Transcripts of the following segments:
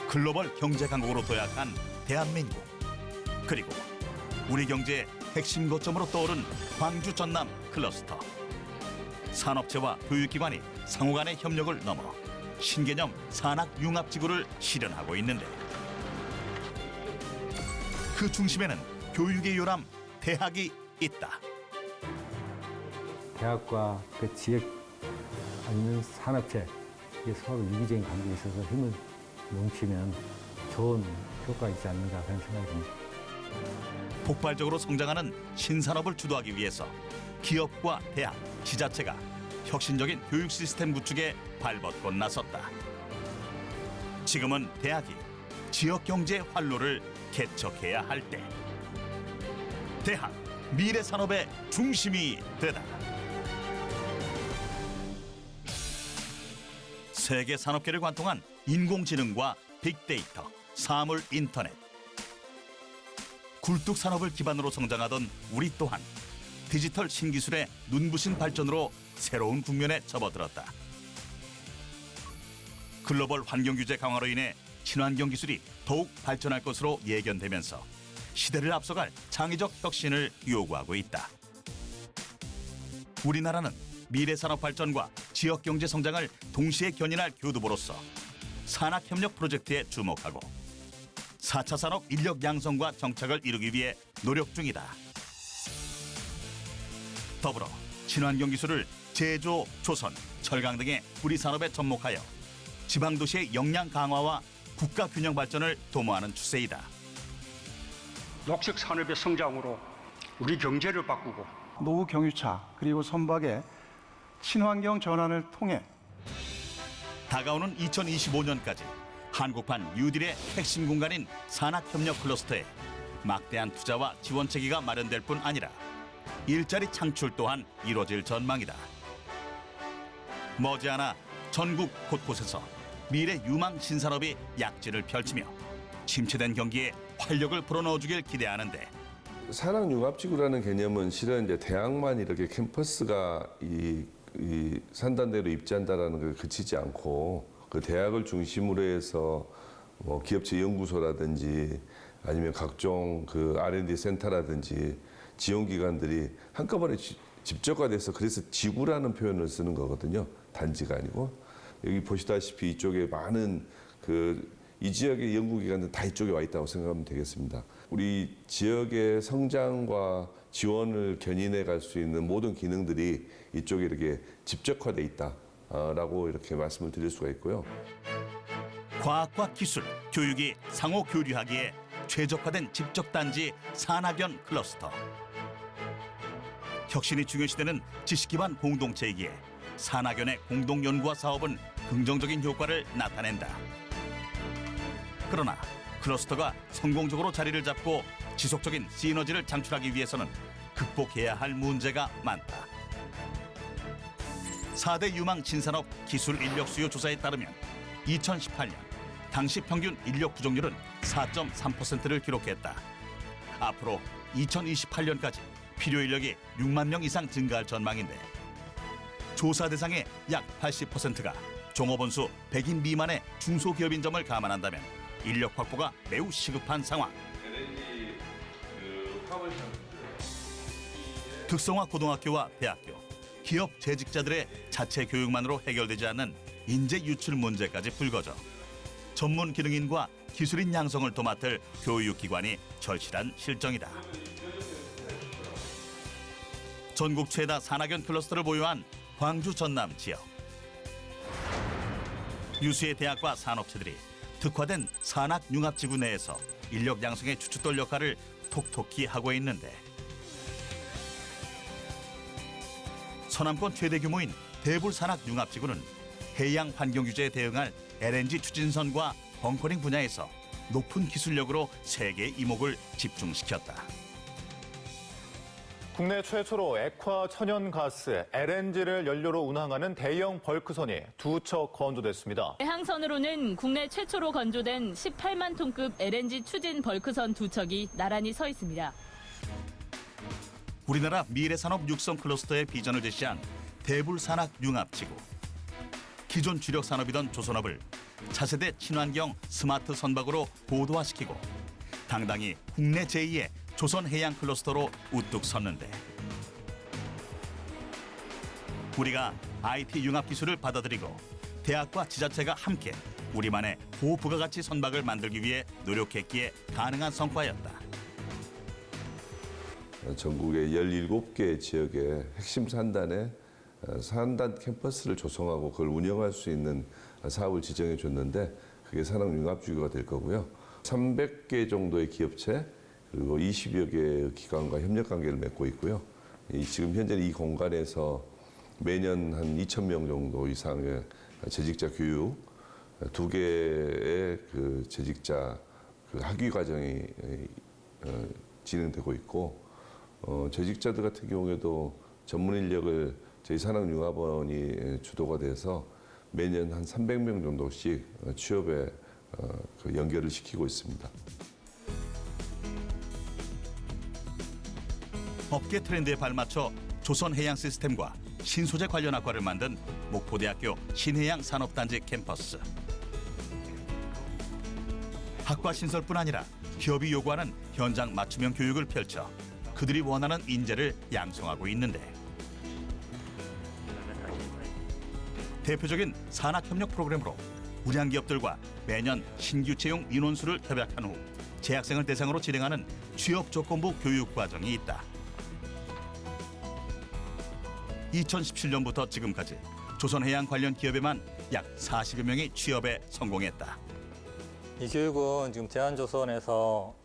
글로벌 경제 강국으로 도약한 대한민국, 그리고 우리 경제의 핵심 거점으로 떠오른 광주 전남 클러스터. 산업체와 교육기관이 상호 간의 협력을 넘어 신개념 산학융합지구를 실현하고 있는데, 그 중심에는 교육의 요람 대학이 있다. 대학과 그 지역 아니면 산업체, 이게 서로 유기적인 관계에 있어서 힘을 뭉치면 좋은 효과가 있지 않는가 그런 생각이 듭니다. 폭발적으로 성장하는 신산업을 주도하기 위해서 기업과 대학, 지자체가 혁신적인 교육 시스템 구축에 발벗고 나섰다. 지금은 대학이 지역 경제의 활로를 개척해야 할 때, 대학 미래 산업의 중심이 되다. 세계 산업계를 관통한 인공지능과 빅데이터, 사물 인터넷. 굴뚝 산업을 기반으로 성장하던 우리 또한 디지털 신기술의 눈부신 발전으로 새로운 국면에 접어들었다. 글로벌 환경 규제 강화로 인해 친환경 기술이 더욱 발전할 것으로 예견되면서 시대를 앞서갈 창의적 혁신을 요구하고 있다. 우리나라는 미래 산업 발전과 지역 경제 성장을 동시에 견인할 교두보로서 산학협력 프로젝트에 주목하고 4차 산업 인력 양성과 정착을 이루기 위해 노력 중이다. 더불어 친환경 기술을 제조, 조선, 철강 등의 우리 산업에 접목하여 지방도시의 역량 강화와 국가 균형 발전을 도모하는 추세이다. 녹색 산업의 성장으로 우리 경제를 바꾸고 노후 경유차 그리고 선박의 친환경 전환을 통해 다가오는 2025년까지 한국판 뉴딜의 핵심 공간인 산학협력 클러스터에 막대한 투자와 지원 체계가 마련될 뿐 아니라 일자리 창출 또한 이루어질 전망이다. 머지않아 전국 곳곳에서 미래 유망 신산업이 약진을 펼치며 침체된 경기에 활력을 불어넣어주길 기대하는데, 산학융합지구라는 개념은 실은 이제 대학만 이렇게 캠퍼스가 이 산단대로 입지한다라는 걸 그치지 않고, 그 대학을 중심으로 해서 뭐 기업체 연구소라든지 아니면 각종 그 R&D 센터라든지 지원기관들이 한꺼번에 집적화돼서, 그래서 지구라는 표현을 쓰는 거거든요. 단지가 아니고. 여기 보시다시피 이쪽에 많은 이 지역의 연구기관들 다 이쪽에 와 있다고 생각하면 되겠습니다. 우리 지역의 성장과 지원을 견인해 갈 수 있는 모든 기능들이 이쪽에 이렇게 집적화돼 있다라고 이렇게 말씀을 드릴 수가 있고요. 과학과 기술, 교육이 상호 교류하기에 최적화된 집적단지 산학연 클러스터. 혁신이 중요시되는 지식기반 공동체이기에 산학연의 공동연구와 사업은 긍정적인 효과를 나타낸다. 그러나 클러스터가 성공적으로 자리를 잡고 지속적인 시너지를 창출하기 위해서는 극복해야 할 문제가 많다. 4대 유망 신산업 기술 인력 수요 조사에 따르면 2018년 당시 평균 인력 부족률은 4.3%를 기록했다. 앞으로 2028년까지 필요 인력이 6만 명 이상 증가할 전망인데, 조사 대상의 약 80%가 종업원 수 100인 미만의 중소기업인 점을 감안한다면 인력 확보가 매우 시급한 상황. 특성화 고등학교와 대학교, 기업 재직자들의 자체 교육만으로 해결되지 않는 인재 유출 문제까지 불거져 전문 기능인과 기술인 양성을 도맡을 교육기관이 절실한 실정이다. 전국 최다 산학연 클러스터를 보유한 광주 전남 지역. 유수의 대학과 산업체들이 특화된 산학융합지구 내에서 인력 양성의 주춧돌 역할을 톡톡히 하고 있는데, 서남권 최대 규모인 대불산학융합지구는 해양 환경 규제에 대응할 LNG 추진선과 벙커링 분야에서 높은 기술력으로 세계 이목을 집중시켰다. 국내 최초로 액화 천연가스 LNG를 연료로 운항하는 대형 벌크선이 두 척 건조됐습니다. 해항선으로는 국내 최초로 건조된 18만 톤급 LNG 추진 벌크선 두 척이 나란히 서 있습니다. 우리나라 미래산업 육성 클러스터의 비전을 제시한 대불산학융합지구. 기존 주력 산업이던 조선업을 차세대 친환경 스마트 선박으로 고도화시키고 당당히 국내 제2의 조선해양 클러스터로 우뚝 섰는데 우리가 IT 융합 기술을 받아들이고 대학과 지자체가 함께 우리만의 고부가가치 선박을 만들기 위해 노력했기에 가능한 성과였다. 전국의 17개 지역의 핵심 산단에 산단 캠퍼스를 조성하고 그걸 운영할 수 있는 사업을 지정해 줬는데 그게 산업융합주기가 될 거고요. 300개 정도의 기업체 그리고 20여 개의 기관과 협력관계를 맺고 있고요. 지금 현재 이 공간에서 매년 한 2,000명 정도 이상의 재직자 교육, 2개의 그 재직자 그 학위 과정이 진행되고 있고, 재직자들 같은 경우에도 전문 인력을 저희 산업융합원이 주도가 돼서 매년 한 300명 정도씩 취업에 그 연결을 시키고 있습니다. 업계 트렌드에 발맞춰 조선해양 시스템과 신소재 관련 학과를 만든 목포대학교 신해양 산업단지 캠퍼스. 학과 신설뿐 아니라 기업이 요구하는 현장 맞춤형 교육을 펼쳐 그들이 원하는 인재를 양성하고 있는데 대표적인 산학협력 프로그램으로 우량기업들과 매년 신규 채용 인원수를 협약한 후 재학생을 대상으로 진행하는 취업조건부 교육과정이 있다. 2017년부터 지금까지 조선해양 관련 기업에만 약 40여 명이 취업에 성공했다. 이 교육은 지금 대한조선에서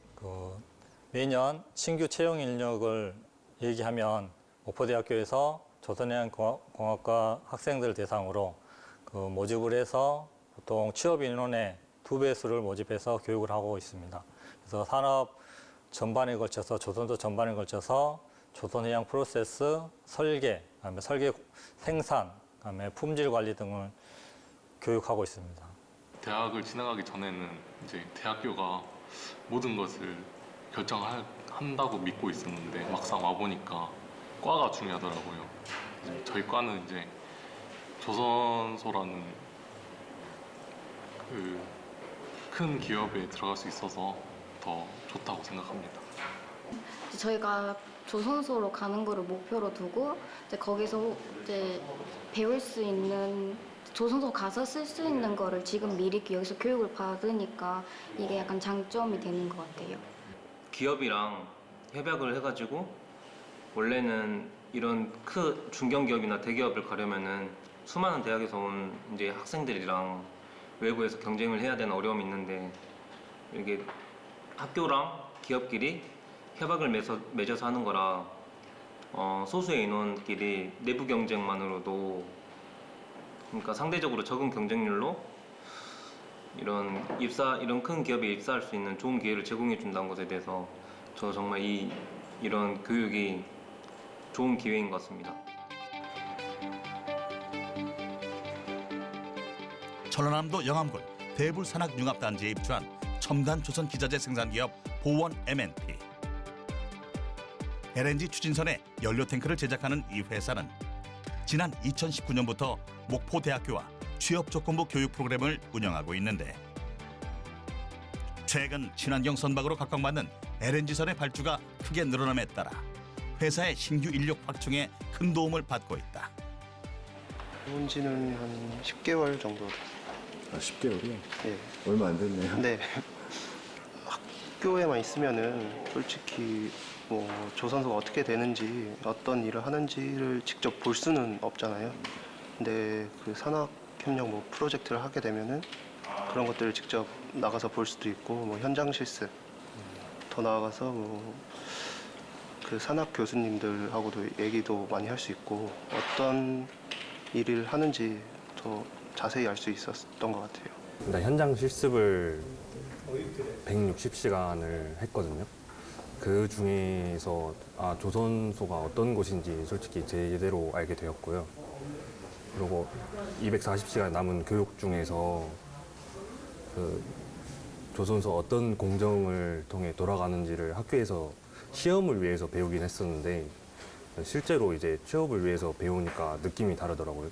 매년 신규 채용 인력을 얘기하면 목포대학교에서 조선해양공학과 학생들 대상으로 모집을 해서 보통 취업 인원의 2배 수를 모집해서 교육을 하고 있습니다. 그래서 산업 전반에 걸쳐서 조선소 전반에 걸쳐서 조선해양 프로세스, 설계, 그다음에 설계 생산, 그다음에 품질 관리 등을 교육하고 있습니다. 대학을 진학하기 전에는 이제 대학교가 모든 것을 결정한다고 믿고 있었는데 막상 와 보니까 과가 중요하더라고요. 저희 과는 이제 조선소라는 그 큰 기업에 들어갈 수 있어서 더 좋다고 생각합니다. 저희가 조선소로 가는 거를 목표로 두고 이제 거기서 이제 배울 수 있는 조선소 가서 쓸 수 있는 거를 지금 미리 여기서 교육을 받으니까 이게 약간 장점이 되는 것 같아요. 기업이랑 협약을 해가지고 원래는 이런 큰 중견기업이나 대기업을 가려면은 수많은 대학에서 온 이제 학생들이랑 외부에서 경쟁을 해야 되는 어려움이 있는데 이게 학교랑 기업끼리 협약을 맺어서 하는 거라 소수의 인원끼리 내부 경쟁만으로도 그러니까 상대적으로 적은 경쟁률로 이런 큰 기업에 입사할 수 있는 좋은 기회를 제공해 준다는 것에 대해서 저 정말 이런 교육이 좋은 기회인 것 같습니다. 전라남도 영암군 대불산학융합단지에 입주한 첨단 조선 기자재 생산기업 보원 M&P. LNG 추진선에 연료 탱크를 제작하는 이 회사는 지난 2019년부터 목포대학교와 취업조건부 교육 프로그램을 운영하고 있는데 최근 친환경 선박으로 각광받는 LNG선의 발주가 크게 늘어남에 따라 회사의 신규 인력 확충에 큰 도움을 받고 있다. 온 지는 한 10개월 정도. 10개월이요? 네. 얼마 안 됐네요. 네. 학교에만 있으면은 솔직히 뭐 조선소가 어떻게 되는지 어떤 일을 하는지를 직접 볼 수는 없잖아요. 근데 그 산학협력 뭐 프로젝트를 하게 되면은 그런 것들을 직접 나가서 볼 수도 있고 뭐 현장 실습 더 나아가서 뭐 그 산학 교수님들하고도 얘기도 많이 할 수 있고 어떤 일을 하는지 더 자세히 알 수 있었던 것 같아요. 일단 현장 실습을 160시간을 했거든요. 그 중에서 조선소가 어떤 곳인지 솔직히 제대로 알게 되었고요. 그리고 240시간 남은 교육 중에서 그 조선소 어떤 공정을 통해 돌아가는지를 학교에서 시험을 위해서 배우긴 했었는데 실제로 이제 취업을 위해서 배우니까 느낌이 다르더라고요.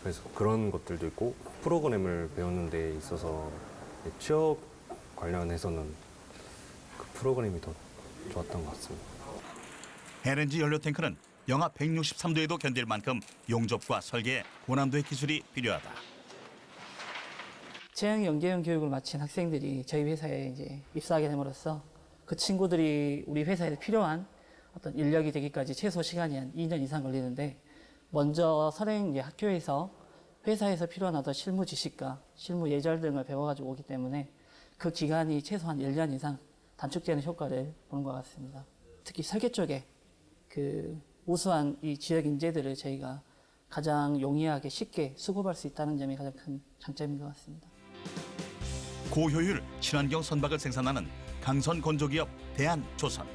그래서 그런 것들도 있고 프로그램을 배우는 데 있어서 취업 관련해서는 그 프로그램이 더 좋았던 것 같습니다. LNG 연료 탱크는 영하 163도에도 견딜 만큼 용접과 설계에 고난도의 기술이 필요하다. 재형 연계형 교육을 마친 학생들이 저희 회사에 이제 입사하게 됨으로써 그 친구들이 우리 회사에 필요한 어떤 인력이 되기까지 최소 시간이 한 2년 이상 걸리는데 먼저 선행 학교에서 회사에서 필요한 어떤 실무 지식과 실무 예절 등을 배워가지고 오기 때문에 그 기간이 최소한 1년 이상 단축되는 효과를 보는 것 같습니다. 특히 설계 쪽에 그 우수한 이 지역 인재들을 저희가 가장 용이하게 쉽게 수급할 수 있다는 점이 가장 큰 장점인 것 같습니다. 고효율 친환경 선박을 생산하는 강선 건조기업 대한조선.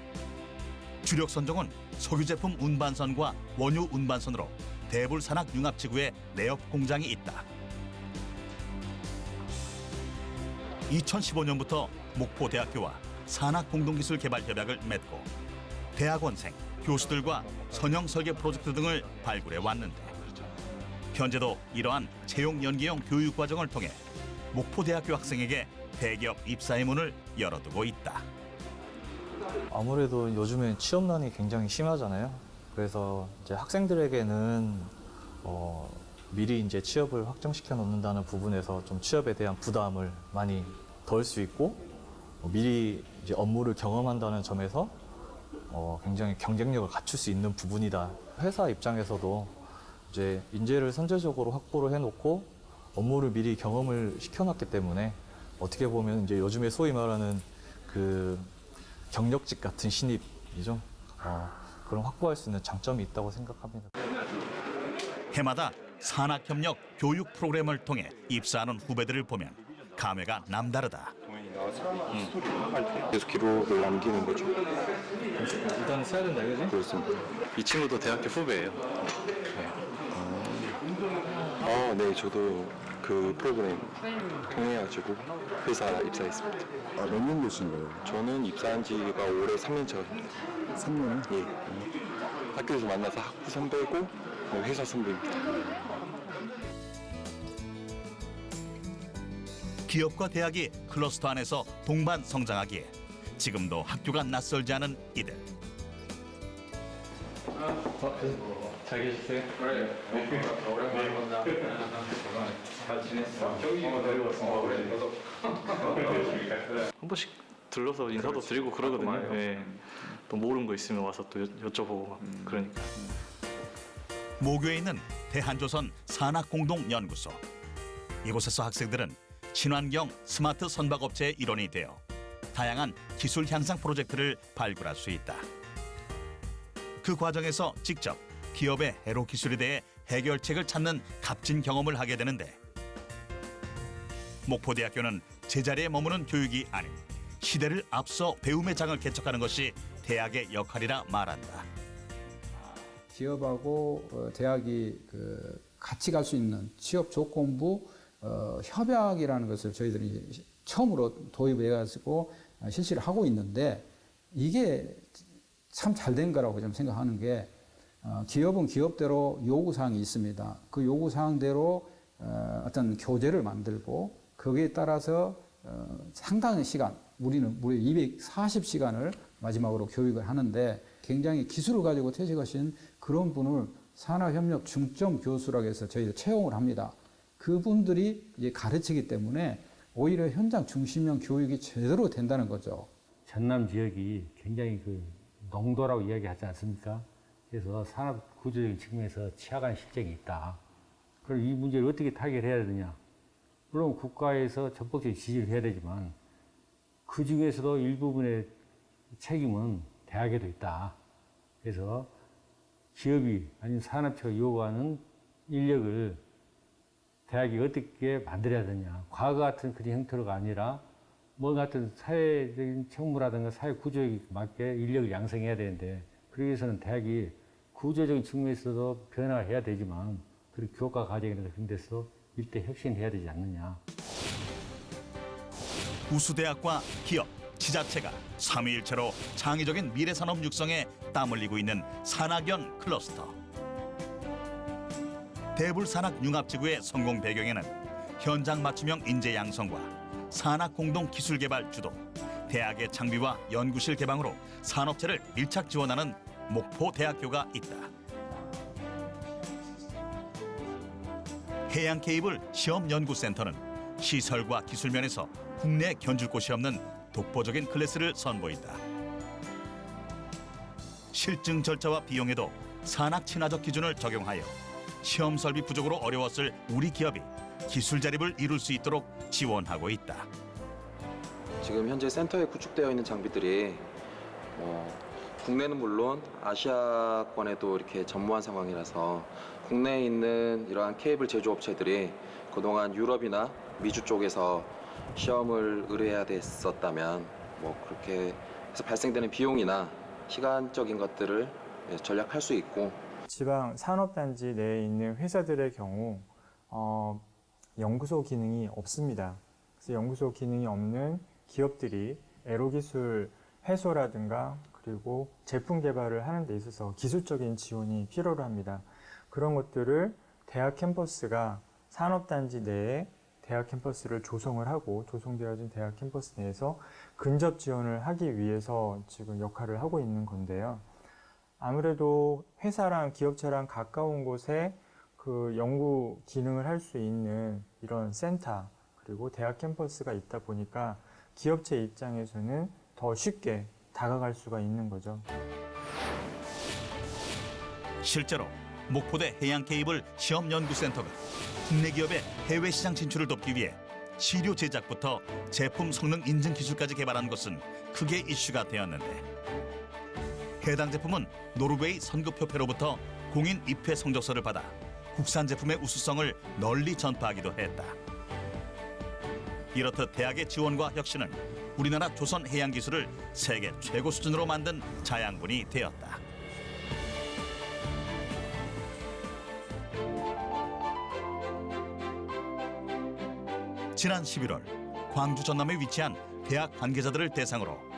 주력 선종은 석유 제품 운반선과 원유 운반선으로 대불 산악 융합지구에 내업 공장이 있다. 2015년부터 목포대학교와 산학공동기술개발 협약을 맺고 대학원생, 교수들과 선형 설계 프로젝트 등을 발굴해 왔는데 현재도 이러한 채용 연계형 교육 과정을 통해 목포대학교 학생에게 대기업 입사의 문을 열어두고 있다. 아무래도 요즘엔 취업난이 굉장히 심하잖아요. 그래서 이제 학생들에게는 미리 이제 취업을 확정시켜 놓는다는 부분에서 좀 취업에 대한 부담을 많이 덜 수 있고 미리 이제 업무를 경험한다는 점에서 굉장히 경쟁력을 갖출 수 있는 부분이다. 회사 입장에서도 이제 인재를 선제적으로 확보를 해놓고 업무를 미리 경험을 시켜놨기 때문에 어떻게 보면 이제 요즘에 소위 말하는 그 경력직 같은 신입이죠. 그런 확보할 수 있는 장점이 있다고 생각합니다. 해마다 산학협력 교육 프로그램을 통해 입사하는 후배들을 보면 감회가 남다르다. 계속 기록을 남기는 거죠. 일단 써야 된다, 이거지? 그렇습니다. 이 친구도 대학교 후배예요. 네. 네, 저도 그 프로그램 통해가지고 회사 입사했습니다. 몇 년 되신 거예요? 저는 입사한 지가 올해 3년 차입니다. 3년? 예. 학교에서 만나서 학부 선배고 회사 선배입니다. 기업과 대학이 클러스터 안에서 동반 성장하기에 지금도 학교가 낯설지 않은 이들. 잘 계셨어요? 오랜만에 본다. 잘 지냈어? 한 번씩 들러서 인사도 드리고 그러거든요. 네. 또 모르는 거 있으면 와서 또 여쭤보고 그러니까. 모교에 있는 대한조선 산학공동연구소. 이곳에서 학생들은 친환경 스마트 선박업체의 일원이 되어 다양한 기술 향상 프로젝트를 발굴할 수 있다. 그 과정에서 직접 기업의 해로 기술에 대해 해결책을 찾는 값진 경험을 하게 되는데 목포대학교는 제자리에 머무는 교육이 아닌 시대를 앞서 배움의 장을 개척하는 것이 대학의 역할이라 말한다. 기업하고 대학이 같이 갈 수 있는 취업 조건부 협약이라는 것을 저희들이 처음으로 도입해가지고 실시를 하고 있는데 이게 참 잘 된 거라고 좀 생각하는 게 기업은 기업대로 요구사항이 있습니다. 그 요구사항대로 어떤 교재를 만들고 거기에 따라서 상당한 시간, 우리는 무려 240시간을 마지막으로 교육을 하는데 굉장히 기술을 가지고 퇴직하신 그런 분을 산학협력 중점 교수라고 해서 저희가 채용을 합니다. 그분들이 이제 가르치기 때문에 오히려 현장 중심형 교육이 제대로 된다는 거죠. 전남 지역이 굉장히 농도라고 이야기하지 않습니까? 그래서 산업 구조적인 측면에서 취약한 실정이 있다. 그럼 이 문제를 어떻게 타결해야 되느냐? 물론 국가에서 적극적인 지지를 해야 되지만 그 중에서도 일부분의 책임은 대학에도 있다. 그래서 기업이 아니면 산업체가 요구하는 인력을 대학이 어떻게 만들어야 되냐. 과거 같은 그런 형태로가 아니라 뭐 같은 사회적인 책무라든가 사회 구조에 맞게 인력을 양성해야 되는데 그러기 위해서는 대학이 구조적인 측면에서도 변화해야 되지만 그리고 교과 과정이나 그런 데서 일대 혁신해야 되지 않느냐. 우수대학과 기업, 지자체가 삼위일체로 창의적인 미래산업 육성에 땀 흘리고 있는 산학연 클러스터. 대불산악 융합지구의 성공 배경에는 현장 맞춤형 인재 양성과 산악 공동 기술 개발 주도, 대학의 장비와 연구실 개방으로 산업체를 밀착 지원하는 목포대학교가 있다. 해양케이블 시험연구센터는 시설과 기술 면에서 국내 견줄 곳이 없는 독보적인 클래스를 선보인다. 실증 절차와 비용에도 산악 친화적 기준을 적용하여 시험 설비 부족으로 어려웠을 우리 기업이 기술 자립을 이룰 수 있도록 지원하고 있다. 지금 현재 센터에 구축되어 있는 장비들이 국내는 물론 아시아권에도 이렇게 전무한 상황이라서 국내에 있는 이러한 케이블 제조업체들이 그동안 유럽이나 미주 쪽에서 시험을 의뢰해야 됐었다면 그렇게 해서 발생되는 비용이나 시간적인 것들을 절약할 수 있고, 지방 산업단지 내에 있는 회사들의 경우 연구소 기능이 없습니다. 그래서 연구소 기능이 없는 기업들이 에로기술 해소라든가 그리고 제품 개발을 하는 데 있어서 기술적인 지원이 필요로 합니다. 그런 것들을 대학 캠퍼스가 산업단지 내에 대학 캠퍼스를 조성을 하고 조성되어진 대학 캠퍼스 내에서 근접 지원을 하기 위해서 지금 역할을 하고 있는 건데요. 아무래도 회사랑 기업체랑 가까운 곳에 그 연구 기능을 할 수 있는 이런 센터 그리고 대학 캠퍼스가 있다 보니까 기업체 입장에서는 더 쉽게 다가갈 수가 있는 거죠. 실제로 목포대 해양케이블 시험연구센터가 국내 기업의 해외 시장 진출을 돕기 위해 시료 제작부터 제품 성능 인증 기술까지 개발한 것은 크게 이슈가 되었는데, 해당 제품은 노르웨이 선급협회로부터 공인 입회 성적서를 받아 국산 제품의 우수성을 널리 전파하기도 했다. 이렇듯 대학의 지원과 혁신은 우리나라 조선 해양 기술을 세계 최고 수준으로 만든 자양분이 되었다. 지난 11월 광주 전남에 위치한 대학 관계자들을 대상으로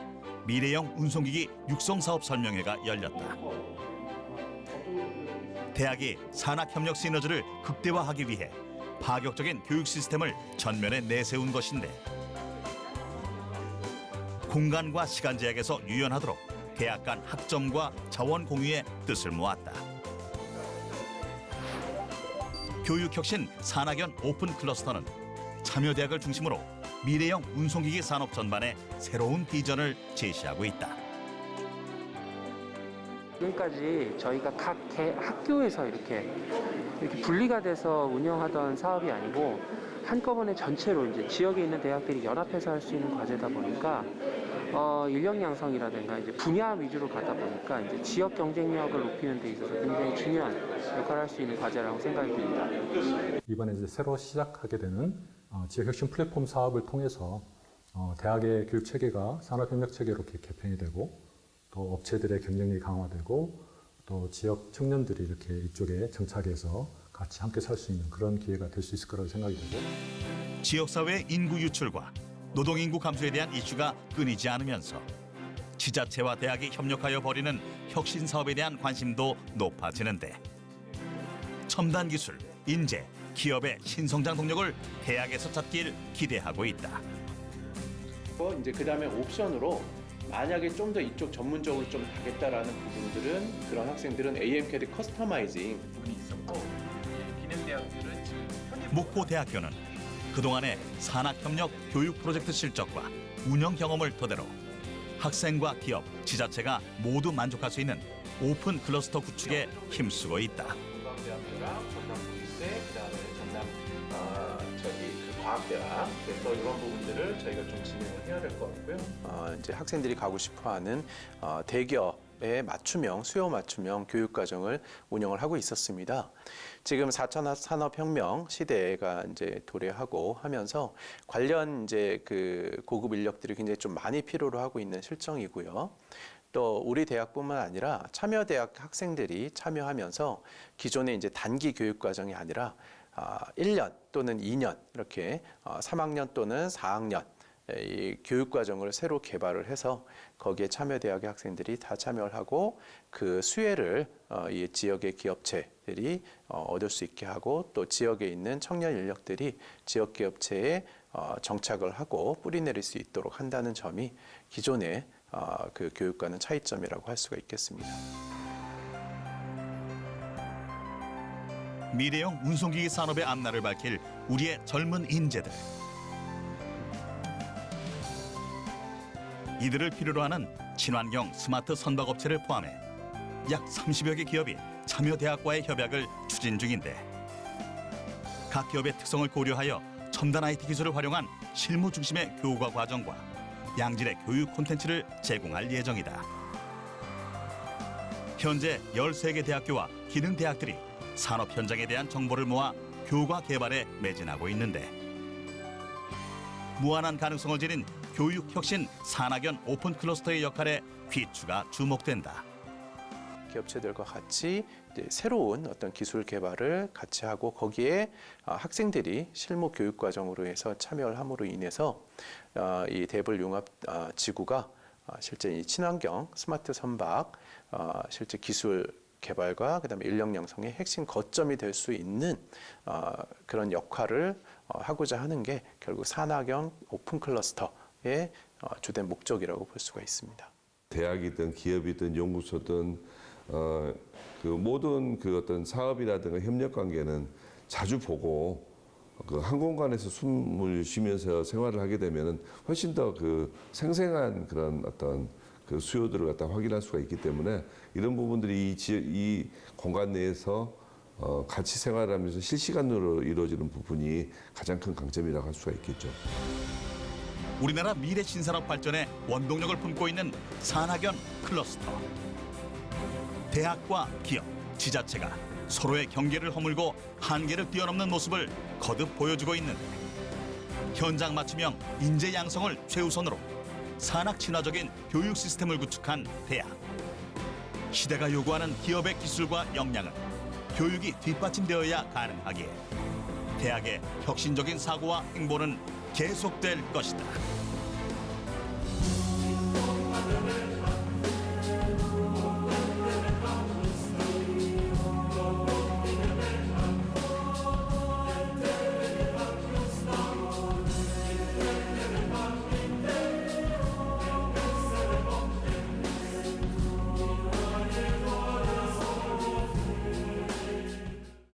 미래형 운송기기 육성사업 설명회가 열렸다. 대학이 산학협력 시너지를 극대화하기 위해 파격적인 교육 시스템을 전면에 내세운 것인데, 공간과 시간 제약에서 유연하도록 대학 간 학점과 자원 공유의 뜻을 모았다. 교육혁신 산학연 오픈 클러스터는 참여대학을 중심으로 미래형 운송기기 산업 전반에 새로운 비전을 제시하고 있다. 지금까지 저희가 각 학교에서 이렇게 분리가 돼서 운영하던 사업이 아니고 한꺼번에 전체로 이제 지역에 있는 대학들이 연합해서 할 수 있는 과제다 보니까 인력 양성이라든가 이제 분야 위주로 가다 보니까 이제 지역 경쟁력을 높이는 데 있어서 굉장히 중요한 역할을 할 수 있는 과제라고 생각이 듭니다. 이번에 이제 새로 시작하게 되는 지역혁신 플랫폼 사업을 통해서 대학의 교육 체계가 산업협력 체계로 개편이 되고, 또 업체들의 경쟁력이 강화되고, 또 지역 청년들이 이렇게 이쪽에 정착해서 같이 함께 살 수 있는 그런 기회가 될 수 있을 거라고 생각이 되고, 지역사회의 인구 유출과 노동인구 감소에 대한 이슈가 끊이지 않으면서 지자체와 대학이 협력하여 벌이는 혁신 사업에 대한 관심도 높아지는데, 첨단 기술, 인재, 기업의 신성장 동력을 대학에서 찾길 기대하고 있다. 이제 그다음에 옵션으로 만약에 좀 더 이쪽 전문적으로 좀 가겠다라는 부분들은, 그런 학생들은 AMCAD 커스터마이징 부분이 있었고, 기능대학들은 지금 목포대학교는 그동안의 산학협력 교육 프로젝트 실적과 운영 경험을 토대로 학생과 기업, 지자체가 모두 만족할 수 있는 오픈 클러스터 구축에 힘쓰고 있다. 건강대학교랑 전남국립대, 그다음에 전남 과학대학, 그래서 이런 부분들을 저희가 좀 진행을 해야 될 것 같고요. 이제 학생들이 가고 싶어하는 대기업의 맞춤형, 수요 맞춤형 교육 과정을 운영을 하고 있었습니다. 지금 4차 산업혁명 시대가 이제 도래하고 하면서 관련 이제 그 고급 인력들이 굉장히 좀 많이 필요로 하고 있는 실정이고요. 또 우리 대학뿐만 아니라 참여대학 학생들이 참여하면서 기존의 이제 단기 교육 과정이 아니라 1년 또는 2년 이렇게 3학년 또는 4학년 이 교육과정을 새로 개발을 해서 거기에 참여대학의 학생들이 다 참여를 하고 그 수혜를 이 지역의 기업체들이 얻을 수 있게 하고 또 지역에 있는 청년 인력들이 지역 기업체에 정착을 하고 뿌리내릴 수 있도록 한다는 점이 기존의 그 교육과는 차이점이라고 할 수가 있겠습니다. 미래형 운송기기 산업의 앞날을 밝힐 우리의 젊은 인재들. 이들을 필요로 하는 친환경 스마트 선박업체를 포함해 약 30여 개 기업이 참여대학과의 협약을 추진 중인데, 각 기업의 특성을 고려하여 첨단 IT 기술을 활용한 실무 중심의 교과 과정과 양질의 교육 콘텐츠를 제공할 예정이다. 현재 13개 대학교와 기능대학들이 산업 현장에 대한 정보를 모아 교과 개발에 매진하고 있는데, 무한한 가능성을 지닌 교육혁신 산학연 오픈 클러스터의 역할에 귀추가 주목된다. 기업체들과 같이 이제 새로운 어떤 기술 개발을 같이 하고 거기에 학생들이 실무 교육 과정으로 해서 참여를 함으로 인해서 이 대불 융합 지구가 실제 이 친환경 스마트 선박 실제 기술 개발과 그다음에 인력 양성의 핵심 거점이 될 수 있는 그런 역할을 하고자 하는 게 결국 산학연 오픈 클러스터의 주된 목적이라고 볼 수가 있습니다. 대학이든 기업이든 연구소든 그 모든 그 어떤 사업이라든가 협력 관계는 자주 보고 그 한 공간에서 숨을 쉬면서 생활을 하게 되면은 훨씬 더 그 생생한 그런 어떤 그 수요들을 갖다 확인할 수가 있기 때문에 이런 부분들이 이 공간 내에서 같이 생활하면서 실시간으로 이루어지는 부분이 가장 큰 강점이라고 할 수가 있겠죠. 우리나라 미래 신산업 발전에 원동력을 품고 있는 산학연 클러스터. 대학과 기업, 지자체가 서로의 경계를 허물고 한계를 뛰어넘는 모습을 거듭 보여주고 있는데, 현장 맞춤형 인재 양성을 최우선으로 산학 친화적인 교육 시스템을 구축한 대학. 시대가 요구하는 기업의 기술과 역량은 교육이 뒷받침되어야 가능하기에 대학의 혁신적인 사고와 행보는 계속될 것이다.